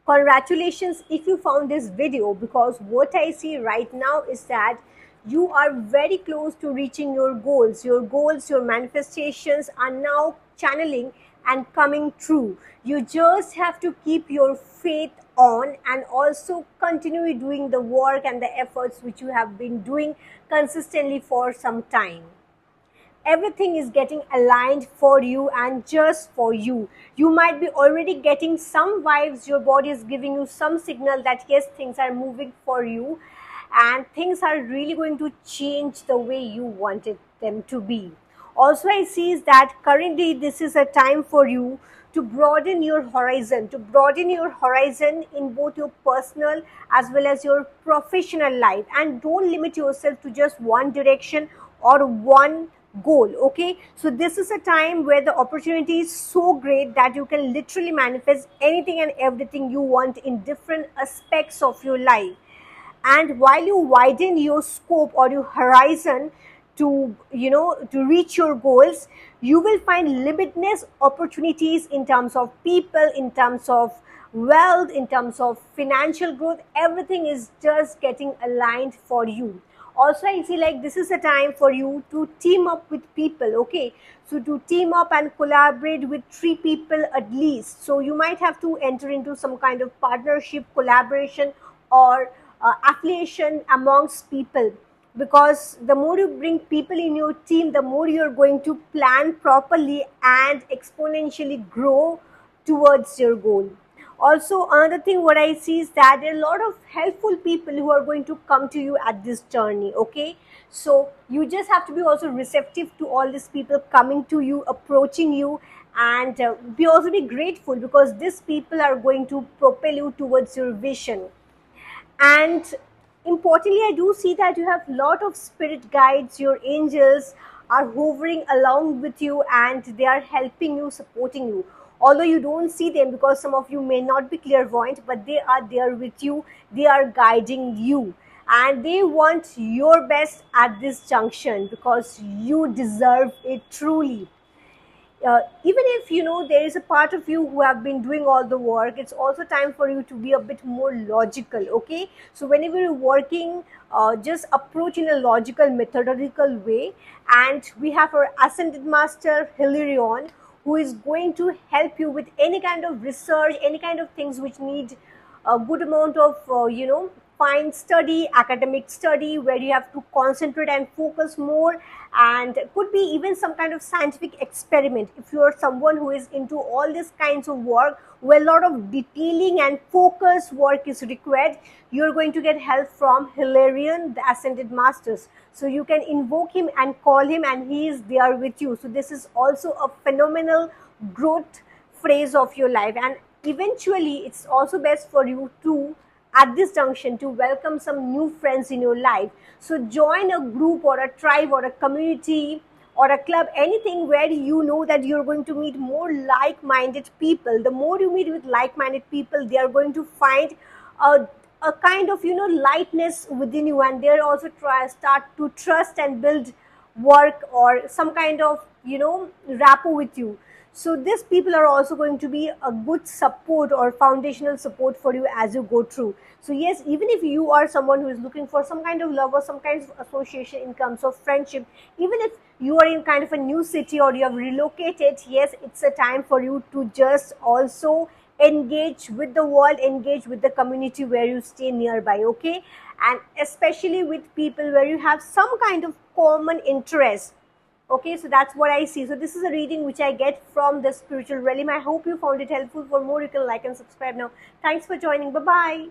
Congratulations if you found this video, because what I see right now is that you are very close to reaching your goals. Your goals, your manifestations are now channeling and coming true. You just have to keep your faith on and also continue doing the work and the efforts which you have been doing consistently for some time. Everything is getting aligned for you and just for you. You might be already getting some vibes, your body is giving you some signal that yes, things are moving for you and things are really going to change the way you wanted them to be. Also, I see is that currently this is a time for you to broaden your horizon, in both your personal as well as your professional life, and don't limit yourself to just one direction or one goal. Okay, so this is a time where the opportunity is so great that you can literally manifest anything and everything you want in different aspects of your life. And while you widen your scope or your horizon to to reach your goals, you will find limitless opportunities in terms of people, in terms of wealth, in terms of financial growth. Everything is just getting aligned for you. Also, I see like this is a time for you to team up with people. Okay, so to team up and collaborate with 3 people at least. So you might have to enter into some kind of partnership, collaboration, or affiliation amongst people, because the more you bring people in your team, the more you're going to plan properly and exponentially grow towards your goal. Also, another thing what I see is that there are a lot of helpful people who are going to come to you at this journey. Okay, so you just have to be also receptive to all these people coming to you, approaching you, and be also be grateful, because these people are going to propel you towards your vision. And importantly, I do see that you have a lot of spirit guides, your angels are hovering along with you and they are helping you, supporting you. Although you don't see them, because some of you may not be clairvoyant, but they are there with you, they are guiding you, and they want your best at this junction because you deserve it truly. Even if there is a part of you who have been doing all the work, it's also time for you to be a bit more logical. Okay, so whenever you're working, just approach in a logical, methodical way. And we have our ascended master Hilarion, who is going to help you with any kind of research, any kind of things which need a good amount of fine study, academic study, where you have to concentrate and focus more, and could be even some kind of scientific experiment. If you are someone who is into all these kinds of work where a lot of detailing and focus work is required, you're going to get help from Hilarion, the ascended masters. So you can invoke him and call him and he is there with you. So this is also a phenomenal growth phase of your life. And eventually it's also best for you to, at this junction, to welcome some new friends in your life. So join a group or a tribe or a community or a club, anything where you know that you're going to meet more like-minded people. The more you meet with like-minded people, they are going to find a, a kind of lightness within you, and they're also start to trust and build work or some kind of rapport with you. So these people are also going to be a good support or foundational support for you as you go through. So yes, even if you are someone who is looking for some kind of love or some kind of association in terms of friendship, even if you are in kind of a new city or you have relocated, yes, it's a time for you to just also engage with the world, engage with the community where you stay nearby. Okay, and especially with people where you have some kind of common interest. Okay, so that's what I see. So this is a reading which I get from the spiritual realm. I hope you found it helpful. For more, you can like and subscribe now. Thanks for joining. Bye bye.